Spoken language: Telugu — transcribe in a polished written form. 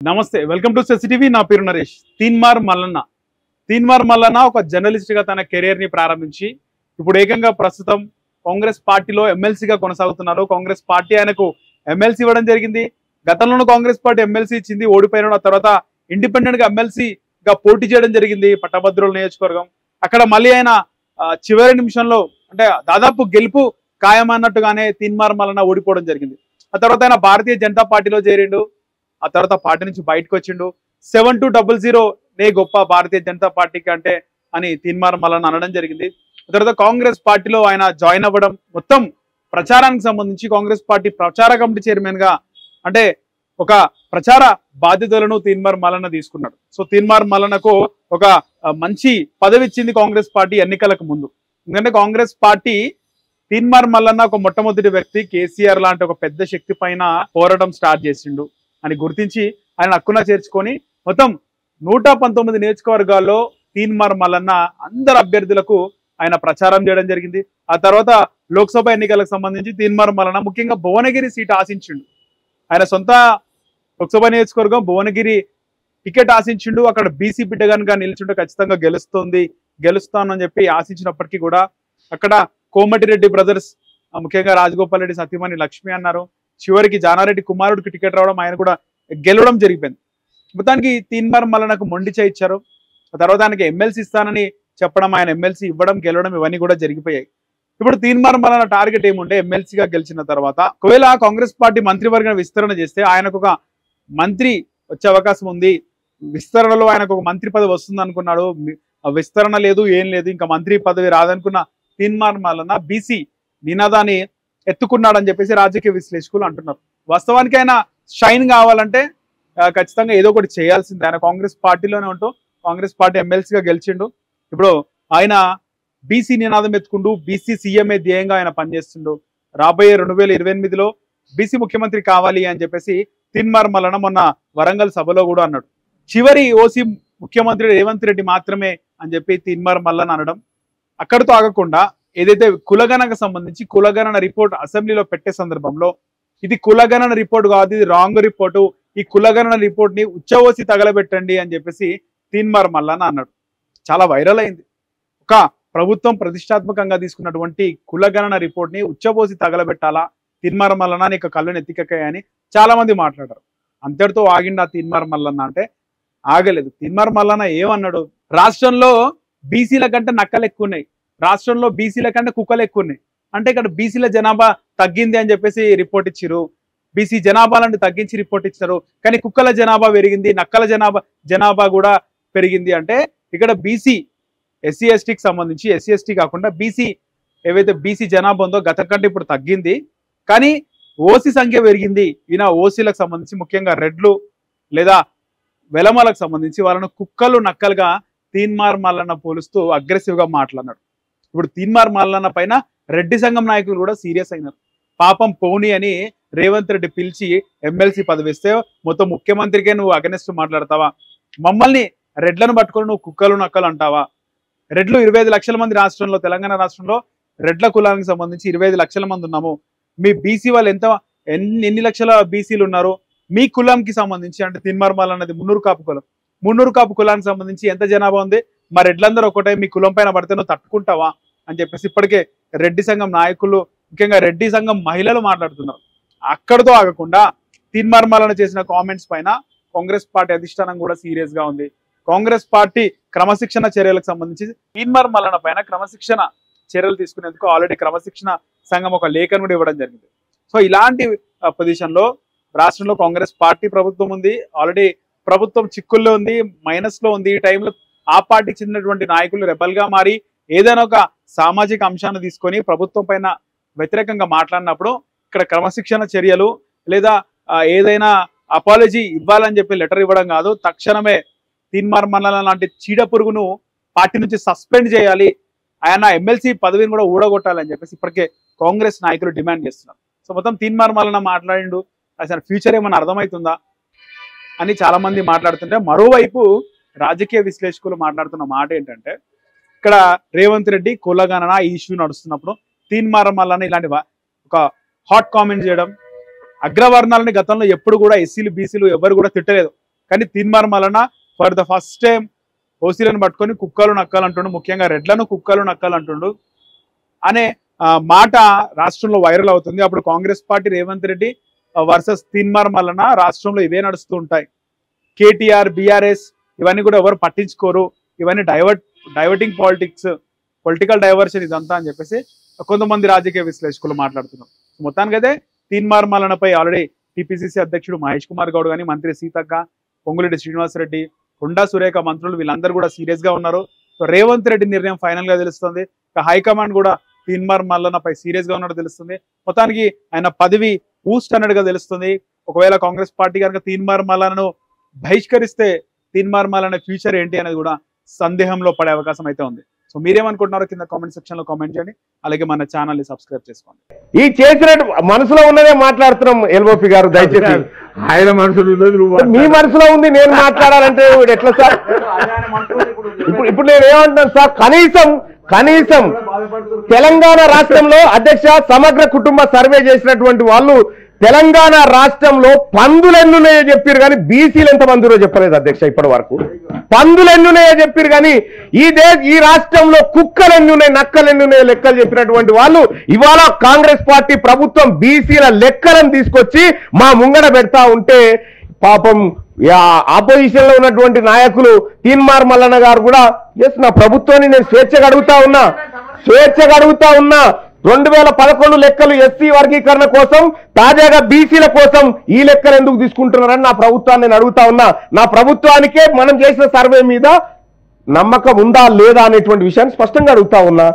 నమస్తే, వెల్కమ్ టు సెసిటీవీ. నా పేరు నరేష్. తీన్మార్ మల్లన్న ఒక జర్నలిస్ట్ గా తన కెరీర్ ని ప్రారంభించి ఇప్పుడు ఏకంగా ప్రస్తుతం కాంగ్రెస్ పార్టీలో ఎమ్మెల్సీగా కొనసాగుతున్నారు. కాంగ్రెస్ పార్టీ ఆయనకు ఎమ్మెల్సీ ఇవ్వడం జరిగింది. గతంలోనూ కాంగ్రెస్ పార్టీ ఎమ్మెల్సీ ఇచ్చింది, ఓడిపోయిన తర్వాత ఇండిపెండెంట్ గా ఎమ్మెల్సీగా పోటీ చేయడం జరిగింది పట్టభద్రుల నియోజకవర్గం. అక్కడ మళ్ళీ ఆయన చివరి నిమిషంలో అంటే దాదాపు గెలుపు ఖాయమన్నట్టుగానే తీన్మార్ మల్లన్న ఓడిపోవడం జరిగింది. ఆ తర్వాత ఆయన భారతీయ జనతా పార్టీలో చేరిండు. ఆ తర్వాత పార్టీ నుంచి బయటకు వచ్చిండు. 7200 నే గొప్ప భారతీయ జనతా పార్టీకి అంటే అని తీన్మార్ మల్లన్న అనడం జరిగింది. ఆ తర్వాత కాంగ్రెస్ పార్టీలో ఆయన జాయిన్ అవ్వడం, మొత్తం ప్రచారానికి సంబంధించి కాంగ్రెస్ పార్టీ ప్రచార కమిటీ చైర్మన్ గా అంటే ఒక ప్రచార బాధ్యతలను తీన్మార్ మల్లన్న తీసుకున్నాడు. సో తీన్మార్ మల్లన్నకు ఒక మంచి పదవి ఇచ్చింది కాంగ్రెస్ పార్టీ ఎన్నికలకు ముందు. ఎందుకంటే కాంగ్రెస్ పార్టీ తీన్మార్ మల్లన్న ఒక మొట్టమొదటి వ్యక్తి కేసీఆర్ లాంటి ఒక పెద్ద శక్తి పైన పోరాటం స్టార్ట్ చేసిండు అని గుర్తించి ఆయన హక్కున చేర్చుకొని మొత్తం 119 నియోజకవర్గాల్లో తీన్మార్ మల్లన్న అందరు అభ్యర్థులకు ఆయన ప్రచారం చేయడం జరిగింది. ఆ తర్వాత లోక్సభ ఎన్నికలకు సంబంధించి తీన్మార్ మల్లన్న ముఖ్యంగా భువనగిరి సీట్ ఆశించిండు. ఆయన సొంత లోక్సభ నియోజకవర్గం భువనగిరి టికెట్ ఆశించిండు. అక్కడ బీసీ బిడ్డ కనుక నిల్చుంటే ఖచ్చితంగా గెలుస్తానని చెప్పి ఆశించినప్పటికీ కూడా అక్కడ కోమటిరెడ్డి బ్రదర్స్ ముఖ్యంగా రాజగోపాల్ రెడ్డి సతీమణి లక్ష్మి అన్నారు. చివరికి జానారెడ్డి కుమారుడికి టికెట్ రావడం, ఆయన కూడా గెలవడం జరిగిపోయింది. మొత్తానికి తీన్మార్ మల్లన్నకు మొండి చేయించారు. ఆ తర్వాత ఆయనకి ఎమ్మెల్సీ ఇస్తానని చెప్పడం, ఆయన ఎమ్మెల్సీ ఇవ్వడం, గెలవడం ఇవన్నీ కూడా జరిగిపోయాయి. ఇప్పుడు తీన్మార్ మల్లన్న టార్గెట్ ఏముంటే ఎమ్మెల్సీగా గెలిచిన తర్వాత ఒకవేళ కాంగ్రెస్ పార్టీ మంత్రివర్గం విస్తరణ చేస్తే ఆయనకు ఒక మంత్రి వచ్చే అవకాశం ఉంది. విస్తరణలో ఆయనకు ఒక మంత్రి పదవి వస్తుంది అనుకున్నాడు. విస్తరణ లేదు, ఏం లేదు, ఇంకా మంత్రి పదవి రాదనుకున్న తీన్మార్ మల్లన్న బీసీ నినాదాన్ని ఎత్తుకున్నాడని చెప్పేసి రాజకీయ విశ్లేషకులు అంటున్నారు. వాస్తవానికి ఆయన షైన్ కావాలంటే ఖచ్చితంగా ఏదో ఒకటి చేయాల్సిందే. ఆయన కాంగ్రెస్ పార్టీలోనే ఉంటూ కాంగ్రెస్ పార్టీ ఎమ్మెల్సీగా గెలిచిండు. ఇప్పుడు ఆయన బీసీ నినాదం ఎత్తుకుంటూ బీసీ సీఎంఏ ధ్యేయంగా ఆయన పనిచేస్తుండు. రాబోయే 2028లో బీసీ ముఖ్యమంత్రి కావాలి అని చెప్పేసి తీన్మార్ మల్లన్న మొన్న వరంగల్ సభలో కూడా అన్నాడు. చివరి ఓసీ ముఖ్యమంత్రి రేవంత్ రెడ్డి మాత్రమే అని చెప్పి తీన్మార్ మల్లన్న అనడం అక్కడితో ఆగకుండా ఏదైతే కులగణకు సంబంధించి కులగణన రిపోర్ట్ అసెంబ్లీలో పెట్టే సందర్భంలో ఇది కులగణన రిపోర్ట్ కాదు, ఇది రాంగ్ రిపోర్టు, ఈ కులగణన రిపోర్ట్ ని ఉచ్చవోసి తగలబెట్టండి అని చెప్పేసి తీన్మార్ మల్లన్న అన్నాడు. చాలా వైరల్ అయింది. ఒక ప్రభుత్వం ప్రతిష్టాత్మకంగా తీసుకున్నటువంటి కులగణన రిపోర్ట్ ని ఉచ్చబోసి తగలబెట్టాలా, తీన్మార్ మల్లన్న నీకు కళ్ళు నెత్తికెక్కాయని చాలా మంది మాట్లాడారు. అంతటితో ఆగిండా తీన్మార్ మల్లన్న అంటే? ఆగలేదు. తీన్మార్ మల్లన్న ఏమన్నాడు, రాష్ట్రంలో బీసీల కంటే నక్కలు ఎక్కువ ఉన్నాయి, రాష్ట్రంలో బీసీల కంటే కుక్కలు ఎక్కువ ఉన్నాయి. అంటే ఇక్కడ బీసీల జనాభా తగ్గింది అని చెప్పేసి రిపోర్ట్ ఇచ్చిరు, బీసీ జనాభాలను తగ్గించి రిపోర్ట్ ఇచ్చారు. కానీ కుక్కల జనాభా పెరిగింది, నక్కల జనాభా కూడా పెరిగింది. అంటే ఇక్కడ బీసీ ఎస్సీ ఎస్టీకి సంబంధించి ఎస్సీ ఎస్టీ కాకుండా బీసీ ఏవైతే బీసీ జనాభా ఉందో గత కంటే ఇప్పుడు తగ్గింది, కానీ ఓసీ సంఖ్య పెరిగింది. ఈయన ఓసీలకు సంబంధించి ముఖ్యంగా రెడ్లు లేదా వెలమలకు సంబంధించి వాళ్ళను కుక్కలు నక్కలుగా తీన్మార్ మల్లన్న పోలుస్తూ అగ్రెసివ్ గా మాట్లాడినాడు. ఇప్పుడు తీన్మార్ మల్లన్న పైన రెడ్డి సంఘం నాయకులు కూడా సీరియస్ అయినారు. పాపం పోనీ అని రేవంత్ రెడ్డి పిలిచి ఎమ్మెల్సీ పదవి ఇస్తే మొత్తం ముఖ్యమంత్రికే నువ్వు అగెనెస్ట్ మాట్లాడతావా, మమ్మల్ని రెడ్లను పట్టుకొని నువ్వు కుక్కలు నక్కలు అంటావా? రెడ్లు 25 లక్షల మంది రాష్ట్రంలో, తెలంగాణ రాష్ట్రంలో రెడ్ల కులానికి సంబంధించి 25 లక్షల మంది ఉన్నాము. మీ బీసీ వాళ్ళు ఎన్ని లక్షల బీసీలు ఉన్నారు? మీ కులంకి సంబంధించి అంటే తీన్మార్ మల్లన్నది మున్నూరు కాపు కులం, మున్నూరు కాపు కులానికి సంబంధించి ఎంత జనాభా ఉంది? మా రెడ్లందరూ ఒకటే, మీ కులం పైన పడితే నువ్వు తట్టుకుంటావా అని చెప్పేసి ఇప్పటికే రెడ్డి సంఘం నాయకులు ముఖ్యంగా రెడ్డి సంఘం మహిళలు మాట్లాడుతున్నారు. అక్కడితో ఆగకుండా తీన్మార్ మల్లన్న చేసిన కామెంట్స్ పైన కాంగ్రెస్ పార్టీ అధిష్టానం కూడా సీరియస్ గా ఉంది. కాంగ్రెస్ పార్టీ క్రమశిక్షణ చర్యలకు సంబంధించి తీన్మార్ మల్లన్న పైన క్రమశిక్షణ చర్యలు తీసుకునేందుకు ఆల్రెడీ క్రమశిక్షణ సంఘం ఒక లేఖను కూడా ఇవ్వడం జరిగింది. సో ఇలాంటి పొజిషన్ లో రాష్ట్రంలో కాంగ్రెస్ పార్టీ ప్రభుత్వం ఉంది, ఆల్రెడీ ప్రభుత్వం చిక్కుల్లో ఉంది, మైనస్ లో ఉంది. ఈ టైంలో ఆ పార్టీకి చెందినటువంటి నాయకులు రెబల్ గా మారి ఏదైనా ఒక సామాజిక అంశాన్ని తీసుకొని ప్రభుత్వం పైన వ్యతిరేకంగా మాట్లాడినప్పుడు ఇక్కడ క్రమశిక్షణ చర్యలు లేదా ఏదైనా అపాలజీ ఇవ్వాలని చెప్పి లెటర్ ఇవ్వడం కాదు, తక్షణమే తీన్మార్ మల్లన్న లాంటి చీడ పురుగును పార్టీ నుంచి సస్పెండ్ చేయాలి, ఆయన ఎమ్మెల్సీ పదవిని కూడా ఊడగొట్టాలని చెప్పేసి ఇప్పటికే కాంగ్రెస్ నాయకులు డిమాండ్ చేస్తున్నారు. సో మొత్తం తీన్మార్ మల్లన్న మాట్లాడిండు, అసలు ఫ్యూచర్ ఏమన్నా అర్థమవుతుందా అని చాలా మంది మాట్లాడుతుంటే, మరోవైపు రాజకీయ విశ్లేషకులు మాట్లాడుతున్న మాట ఏంటంటే, ఇక్కడ రేవంత్ రెడ్డి కులగణన ఈ ఇష్యూ నడుస్తున్నప్పుడు తీన్మార్ మల్లన్న ఇలాంటి ఒక హాట్ కామెంట్ చేయడం, అగ్రవర్ణాలని గతంలో ఎప్పుడు కూడా ఎస్సీలు బీసీలు ఎవరు కూడా తిట్టలేదు. కానీ Teenmar Mallanna for the first time ఓసీలను పట్టుకొని కుక్కలు నక్కలు అంటుండు, ముఖ్యంగా రెడ్లను కుక్కలు నక్కలు అంటుండు అనే మాట రాష్ట్రంలో వైరల్ అవుతుంది. అప్పుడు కాంగ్రెస్ పార్టీ రేవంత్ రెడ్డి వర్సెస్ తీన్మార్ మల్లన్న రాష్ట్రంలో ఇవే నడుస్తూ ఉంటాయి. కేటీఆర్ బీఆర్ఎస్ ఇవన్నీ కూడా ఎవరు పట్టించుకోరు, ఇవన్నీ డైవర్టింగ్ పొలిటికల్ డైవర్షన్ ఇదంతా అని చెప్పేసి కొంతమంది రాజకీయ విశ్లేషకులు మాట్లాడుతున్నారు. మొత్తానికైతే తీన్మార్ మల్లన్నపై ఆల్రెడీ టీపీసీసీ అధ్యక్షుడు మహేష్ కుమార్ గౌడ్ కానీ, మంత్రి సీతక్క, పొంగులేటి శ్రీనివాసరెడ్డి, కొండా సురేఖ మంత్రులు వీళ్ళందరూ కూడా సీరియస్ గా ఉన్నారు. సో రేవంత్ రెడ్డి నిర్ణయం ఫైనల్ గా తెలుస్తుంది. హైకమాండ్ కూడా తీన్మార్ మల్లన్నపై సీరియస్ గా ఉన్నట్టు తెలుస్తుంది. మొత్తానికి ఆయన పదవి బూస్ట్ అన్నట్టుగా తెలుస్తుంది. ఒకవేళ కాంగ్రెస్ పార్టీ కనుక తీన్మార్ మల్లన్నను బహిష్కరిస్తే తీన్మార్ మల్లన్న ఫ్యూచర్ ఏంటి అనేది కూడా సందేహంలో పడే అవకాశం అయితే ఉంది. సో మీరేమనుకుంటున్నారో కింద కామెంట్ సెక్షన్ లో కామెంట్ చేయండి. అలాగే మన ఛానల్ ని సబ్స్క్రైబ్ చేసుకోండి. ఈ చేసినట్టు మనసులో ఉన్నదే మాట్లాడుతున్నాం ఎల్ఓపి గారు, దయచేసి ఆయన మనసులో మీ మనసులో ఉంది నేను మాట్లాడాలంటే ఎట్లా సార్? ఇప్పుడు నేను ఏమంటున్నాను సార్, కనీసం తెలంగాణ రాష్ట్రంలో అధ్యక్ష సమగ్ర కుటుంబ సర్వే చేసినటువంటి వాళ్ళు తెలంగాణ రాష్ట్రంలో పందులు ఎన్నున్నాయో చెప్పారు కానీ బీసీలు ఎంత మందిరో చెప్పలేదు అధ్యక్ష. ఇప్పటి వరకు పందులు ఎన్నున్నాయో చెప్పారు కానీ ఈ రాష్ట్రంలో కుక్కలు ఎన్నున్నాయి, నక్కలు ఎన్నున్నాయో లెక్కలు చెప్పినటువంటి వాళ్ళు ఇవాళ కాంగ్రెస్ పార్టీ ప్రభుత్వం బీసీల లెక్కలను తీసుకొచ్చి మా ముంగడ పెడతా ఉంటే పాపం ఆపోజిషన్ లో ఉన్నటువంటి నాయకులు తీన్మార్ మల్లన్న గారు కూడా నా ప్రభుత్వాన్ని నేను స్వేచ్ఛగా అడుగుతా ఉన్నా 2011 లెక్కలు ఎస్సీ వర్గీకరణ కోసం, తాజాగా బీసీల కోసం ఈ లెక్కలు ఎందుకు తీసుకుంటున్నారని నా ప్రభుత్వాన్ని నేను అడుగుతా ఉన్నా. నా ప్రభుత్వానికే మనం చేసిన సర్వే మీద నమ్మకం ఉందా లేదా అనేటువంటి విషయాన్ని స్పష్టంగా అడుగుతా ఉన్నా.